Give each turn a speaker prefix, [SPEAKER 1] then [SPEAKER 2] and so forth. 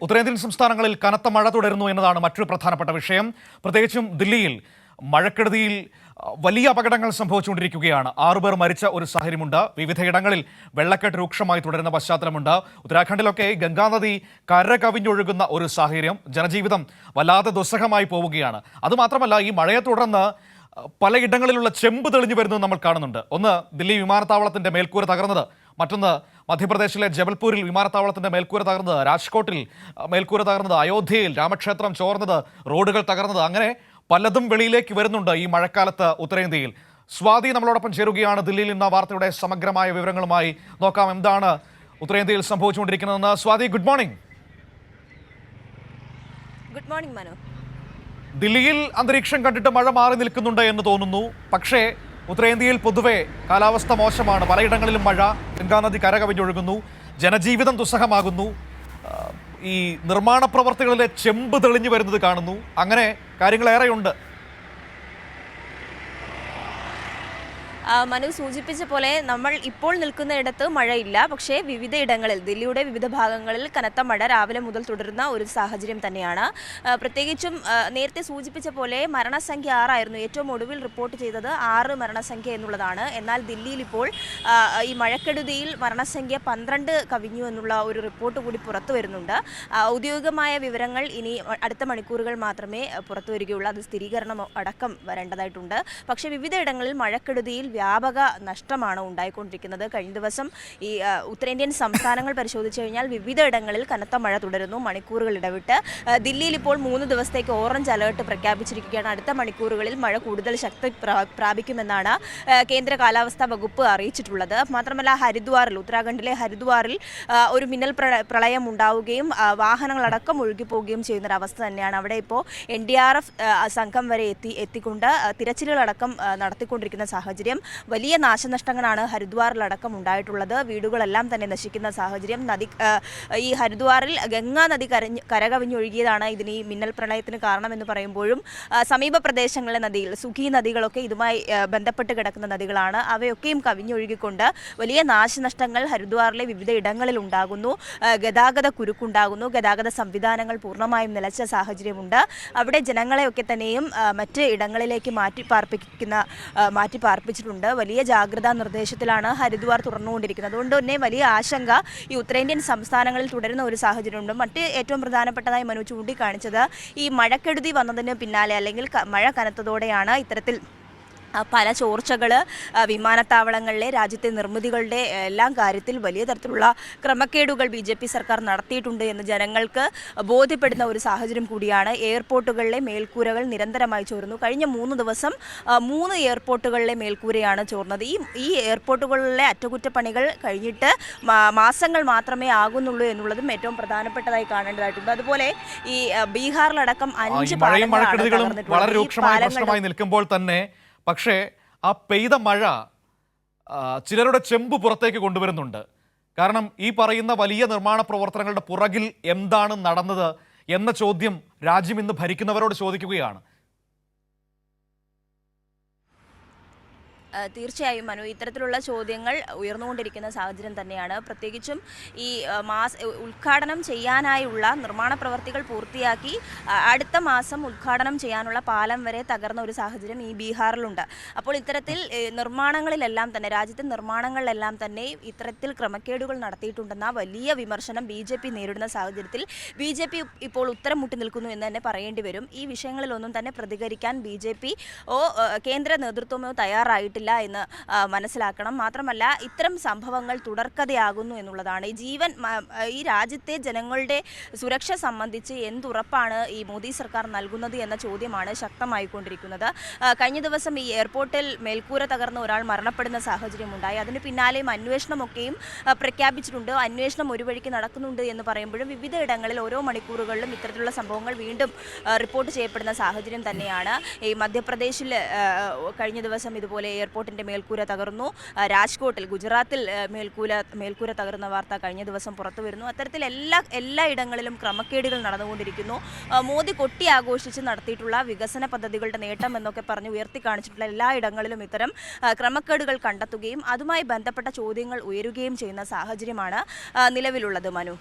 [SPEAKER 1] ഉത്തരേന്ത്യൻ സംസ്ഥാനങ്ങളിൽ കനത്ത മഴ തുടരുന്നു എന്നതാണ് മറ്റൊരു പ്രധാനപ്പെട്ട വിഷയം. പ്രത്യേകിച്ചും ദില്ലിയിൽ മഴക്കെടുതിയിൽ വലിയ അപകടങ്ങൾ സംഭവിച്ചുകൊണ്ടിരിക്കുകയാണ്. 6 പേർ മരിച്ച ഒരു സാഹചര്യമുണ്ട്. വിവിധയിടങ്ങളിൽ വെള്ളക്കെട്ട് രൂക്ഷമായി തുടരുന്ന പശ്ചാത്തലമുണ്ട്. ഉത്തരാഖണ്ഡിലൊക്കെ ഗംഗാനദി കര കവിഞ്ഞൊഴുകുന്ന ഒരു സാഹചര്യം. ജനജീവിതം വല്ലാതെ ദുസ്സഹമായി പോവുകയാണ്. അതുമാത്രമല്ല, ഈ മഴയെ തുടർന്ന് പലയിടങ്ങളിലുള്ള ചെമ്പ് തെളിഞ്ഞു വരുന്നത് നമ്മൾ കാണുന്നുണ്ട്. ഒന്ന്, ദില്ലി വിമാനത്താവളത്തിന്റെ മേൽക്കൂര തകർന്നത്. മറ്റൊന്ന്, മധ്യപ്രദേശിലെ ജബൽപൂരിൽ വിമാനത്താവളത്തിന്റെ മേൽക്കൂര തകർന്നത്. രാജ്കോട്ടിൽ മേൽക്കൂര തകർന്നത്. അയോധ്യയിൽ രാമക്ഷേത്രം ചോർന്നത്. റോഡുകൾ തകർന്നത്. അങ്ങനെ പലതും വെളിയിലേക്ക് വരുന്നുണ്ട് ഈ മഴക്കാലത്ത് ഉത്തരേന്ത്യയിൽ. സ്വാതി നമ്മളോടൊപ്പം ചേരുകയാണ്. ദില്ലിയിൽ നിന്ന് വാർത്തയുടെ സമഗ്രമായ വിവരങ്ങളുമായി നോക്കാം എന്താണ് ഉത്തരേന്ത്യയിൽ സംഭവിച്ചുകൊണ്ടിരിക്കുന്നതെന്ന്. Swathi, good morning.
[SPEAKER 2] Good morning Manu.
[SPEAKER 1] ദില്ലിയിൽ അന്തരീക്ഷം കണ്ടിട്ട് മഴ മാറി നിൽക്കുന്നുണ്ട് എന്ന് തോന്നുന്നു. പക്ഷേ ഉത്തരേന്ത്യയിൽ പൊതുവെ കാലാവസ്ഥ മോശമാണ്. പലയിടങ്ങളിലും മഴ, ഗംഗാനദി കരകവിഞ്ഞൊഴുകുന്നു, ജനജീവിതം ദുസ്സഹമാകുന്നു. ഈ നിർമ്മാണ പ്രവർത്തികളിലെ ചെമ്പ് തെളിഞ്ഞു വരുന്നത് കാണുന്നു. അങ്ങനെ കാര്യങ്ങളേറെയുണ്ട്.
[SPEAKER 2] മനു സൂചിപ്പിച്ച പോലെ നമ്മൾ ഇപ്പോൾ നിൽക്കുന്നിടത്ത് മഴയില്ല. പക്ഷേ വിവിധ ഇടങ്ങളിൽ, ദില്ലിയുടെ വിവിധ ഭാഗങ്ങളിൽ കനത്ത മഴ രാവിലെ മുതൽ തുടരുന്ന ഒരു സാഹചര്യം തന്നെയാണ്. പ്രത്യേകിച്ചും നേരത്തെ സൂചിപ്പിച്ച പോലെ മരണസംഖ്യ 6 ആയിരുന്നു. ഏറ്റവും ഒടുവിൽ റിപ്പോർട്ട് ചെയ്തത് 6 മരണസംഖ്യ എന്നുള്ളതാണ്. എന്നാൽ ദില്ലിയിൽ ഇപ്പോൾ ഈ മഴക്കെടുതിയിൽ മരണസംഖ്യ 12 കവിഞ്ഞു എന്നുള്ള ഒരു റിപ്പോർട്ട് കൂടി പുറത്തു വരുന്നുണ്ട്. ഔദ്യോഗികമായ വിവരങ്ങൾ ഇനി അടുത്ത മണിക്കൂറുകൾ മാത്രമേ പുറത്തു വരികയുള്ളൂ. അത് സ്ഥിരീകരണം അടക്കം വരേണ്ടതായിട്ടുണ്ട്. പക്ഷേ വിവിധ ഇടങ്ങളിൽ മഴക്കെടുതിയിൽ വ്യാപക നഷ്ടമാണ് ഉണ്ടായിക്കൊണ്ടിരിക്കുന്നത്. കഴിഞ്ഞ ദിവസം ഈ ഉത്തരേന്ത്യൻ സംസ്ഥാനങ്ങൾ പരിശോധിച്ചു കഴിഞ്ഞാൽ വിവിധ ഇടങ്ങളിൽ കനത്ത മഴ തുടരുന്നു, മണിക്കൂറുകൾ ഇടവിട്ട്. ദില്ലിയിൽ ഇപ്പോൾ 3 ദിവസത്തേക്ക് ഓറഞ്ച് അലേർട്ട് പ്രഖ്യാപിച്ചിരിക്കുകയാണ്. അടുത്ത മണിക്കൂറുകളിൽ മഴ കൂടുതൽ ശക്തി പ്രാപിക്കുമെന്നാണ് കേന്ദ്ര കാലാവസ്ഥാ വകുപ്പ് അറിയിച്ചിട്ടുള്ളത്. മാത്രമല്ല, ഹരിദ്വാറിൽ, ഉത്തരാഖണ്ഡിലെ ഹരിദ്വാറിൽ ഒരു മിന്നൽ പ്രളയം ഉണ്ടാവുകയും വാഹനങ്ങളടക്കം ഒഴുകിപ്പോവുകയും ചെയ്യുന്നൊരവസ്ഥ തന്നെയാണ്. അവിടെ ഇപ്പോൾ NDRF സംഘം വരെ എത്തിക്കൊണ്ട് തിരച്ചിലുകളടക്കം നടത്തിക്കൊണ്ടിരിക്കുന്ന സാഹചര്യം. വലിയ നാശനഷ്ടങ്ങളാണ് ഹരിദ്വാറിലടക്കം ഉണ്ടായിട്ടുള്ളത്. വീടുകളെല്ലാം തന്നെ നശിക്കുന്ന സാഹചര്യം. ഈ ഹരിദ്വാറിൽ ഗംഗാ നദി കരകവിഞ്ഞൊഴുകിയതാണ് ഇതിന് ഈ മിന്നൽ പ്രളയത്തിന് കാരണമെന്ന് പറയുമ്പോഴും സമീപ പ്രദേശങ്ങളിലെ നദികൾ, സുഖി നദികളൊക്കെ ഇതുമായി ബന്ധപ്പെട്ട് കിടക്കുന്ന നദികളാണ്. അവയൊക്കെയും കവിഞ്ഞൊഴുകിക്കൊണ്ട് വലിയ നാശനഷ്ടങ്ങൾ ഹരിദ്വാറിലെ വിവിധ ഇടങ്ങളിൽ ഉണ്ടാകുന്നു. ഗതാഗത കുരുക്കുണ്ടാകുന്നു. ഗതാഗത സംവിധാനങ്ങൾ പൂർണ്ണമായും നിലച്ച സാഹചര്യമുണ്ട്. അവിടെ ജനങ്ങളെയൊക്കെ തന്നെയും മറ്റ് ഇടങ്ങളിലേക്ക് മാറ്റിപ്പാർപ്പിച്ചിട്ടുണ്ട്. വലിയ ജാഗ്രതാ നിർദ്ദേശത്തിലാണ് ഹരിദ്വാർ തുറന്നുകൊണ്ടിരിക്കുന്നത്. അതുകൊണ്ട് തന്നെ വലിയ ആശങ്ക ഈ ഉത്തരേന്ത്യൻ സംസ്ഥാനങ്ങളിൽ തുടരുന്ന ഒരു സാഹചര്യമുണ്ട്. മറ്റ് ഏറ്റവും പ്രധാനപ്പെട്ടതായി മനു ചൂണ്ടിക്കാണിച്ചത് ഈ മഴക്കെടുതി വന്നതിന് പിന്നാലെ, അല്ലെങ്കിൽ മഴ കനത്തതോടെയാണ് ഇത്തരത്തിൽ പല ചോർച്ചകൾ വിമാനത്താവളങ്ങളിലെ, രാജ്യത്തെ നിർമ്മിതികളുടെ എല്ലാം കാര്യത്തിൽ വലിയ തരത്തിലുള്ള ക്രമക്കേടുകൾ BJP സർക്കാർ നടത്തിയിട്ടുണ്ട് എന്ന് ജനങ്ങൾക്ക് ബോധ്യപ്പെടുന്ന ഒരു സാഹചര്യം കൂടിയാണ്. എയർപോർട്ടുകളിലെ മേൽക്കൂരകൾ നിരന്തരമായി ചോർന്നു. കഴിഞ്ഞ 3 ദിവസം 3 എയർപോർട്ടുകളിലെ മേൽക്കൂരയാണ് ചോർന്നത്. ഈ എയർപോർട്ടുകളിലെ അറ്റകുറ്റപ്പണികൾ കഴിഞ്ഞിട്ട് മാസങ്ങൾ മാത്രമേ ആകുന്നുള്ളൂ എന്നുള്ളതും ഏറ്റവും പ്രധാനപ്പെട്ടതായി കാണേണ്ടതായിട്ടുണ്ട്. അതുപോലെ ഈ ബീഹാറിലടക്കം 5
[SPEAKER 1] പാലങ്ങളും വളരെ രൂക്ഷമായ പ്രശ്നമായി നിൽക്കുമ്പോൾ തന്നെ പക്ഷേ ആ പെയ്ത മഴ ചിലരുടെ ചെമ്പ് പുറത്തേക്ക് കൊണ്ടുവരുന്നുണ്ട്. കാരണം ഈ പറയുന്ന വലിയ നിർമ്മാണ പ്രവർത്തനങ്ങളുടെ പുറകിൽ എന്താണ് നടന്നത് എന്ന ചോദ്യം രാജ്യം ഇന്ന് ഭരിക്കുന്നവരോട് ചോദിക്കുകയാണ്.
[SPEAKER 2] തീർച്ചയായും മനു, ഇത്തരത്തിലുള്ള ചോദ്യങ്ങൾ ഉയർന്നുകൊണ്ടിരിക്കുന്ന സാഹചര്യം തന്നെയാണ്. പ്രത്യേകിച്ചും ഈ ഉദ്ഘാടനം ചെയ്യാനായുള്ള നിർമ്മാണ പ്രവർത്തികൾ പൂർത്തിയാക്കി അടുത്ത മാസം ഉദ്ഘാടനം ചെയ്യാനുള്ള പാലം വരെ തകർന്ന ഒരു സാഹചര്യം ഈ ബീഹാറിലുണ്ട്. അപ്പോൾ ഇത്തരത്തിൽ നിർമ്മാണങ്ങളിലെല്ലാം തന്നെ, രാജ്യത്തെ നിർമ്മാണങ്ങളിലെല്ലാം തന്നെ ഇത്തരത്തിൽ ക്രമക്കേടുകൾ നടത്തിയിട്ടുണ്ടെന്ന വലിയ വിമർശനം BJP നേരിടുന്ന സാഹചര്യത്തിൽ BJP ഇപ്പോൾ ഉത്തരം മുട്ടി നിൽക്കുന്നു എന്ന് തന്നെ പറയേണ്ടി വരും. ഈ വിഷയങ്ങളിലൊന്നും തന്നെ പ്രതികരിക്കാൻ BJP കേന്ദ്ര നേതൃത്വമോ തയ്യാറായിട്ടില്ല എന്ന് മനസ്സിലാക്കണം. മാത്രമല്ല, ഇത്തരം സംഭവങ്ങൾ തുടർക്കഥയാകുന്നു എന്നുള്ളതാണ്. ഈ രാജ്യത്തെ ജനങ്ങളുടെ സുരക്ഷ സംബന്ധിച്ച് എന്തുറപ്പാണ് ഈ മോദി സർക്കാർ നൽകുന്നത് എന്ന ചോദ്യമാണ് ശക്തമായിക്കൊണ്ടിരിക്കുന്നത്. കഴിഞ്ഞ ദിവസം ഈ എയർപോർട്ടിൽ മേൽക്കൂര തകർന്ന് ഒരാൾ മരണപ്പെടുന്ന സാഹചര്യമുണ്ടായി. അതിന് പിന്നാലെയും അന്വേഷണമൊക്കെയും പ്രഖ്യാപിച്ചിട്ടുണ്ട്. അന്വേഷണം ഒരു വഴിക്ക് നടക്കുന്നുണ്ട് എന്ന് പറയുമ്പോഴും വിവിധ ഇടങ്ങളിൽ ഓരോ മണിക്കൂറുകളിലും ഇത്തരത്തിലുള്ള സംഭവങ്ങൾ വീണ്ടും റിപ്പോർട്ട് ചെയ്യപ്പെടുന്ന സാഹചര്യം തന്നെയാണ്. ഈ മധ്യപ്രദേശിൽ കഴിഞ്ഞ ദിവസം ഇതുപോലെ എയർപോർട്ടിന്റെ മേൽക്കൂര തകർന്നു. രാജ്കോട്ടിൽ, ഗുജറാത്തിൽ മേൽക്കൂര തകർന്ന വാർത്ത കഴിഞ്ഞ ദിവസം പുറത്തു വരുന്നു. അത്തരത്തിൽ എല്ലാ ഇടങ്ങളിലും ക്രമക്കേടുകൾ നടന്നുകൊണ്ടിരിക്കുന്നു. മോദി കൊട്ടി ആഘോഷിച്ച് നടത്തിയിട്ടുള്ള വികസന പദ്ധതികളുടെ നേട്ടം എന്നൊക്കെ പറഞ്ഞ് ഉയർത്തി കാണിച്ചിട്ടുള്ള എല്ലാ ഇടങ്ങളിലും ഇത്തരം ക്രമക്കേടുകൾ കണ്ടെത്തുകയും അതുമായി ബന്ധപ്പെട്ട ചോദ്യങ്ങൾ ഉയരുകയും ചെയ്യുന്ന സാഹചര്യമാണ് നിലവിലുള്ളത് മനു.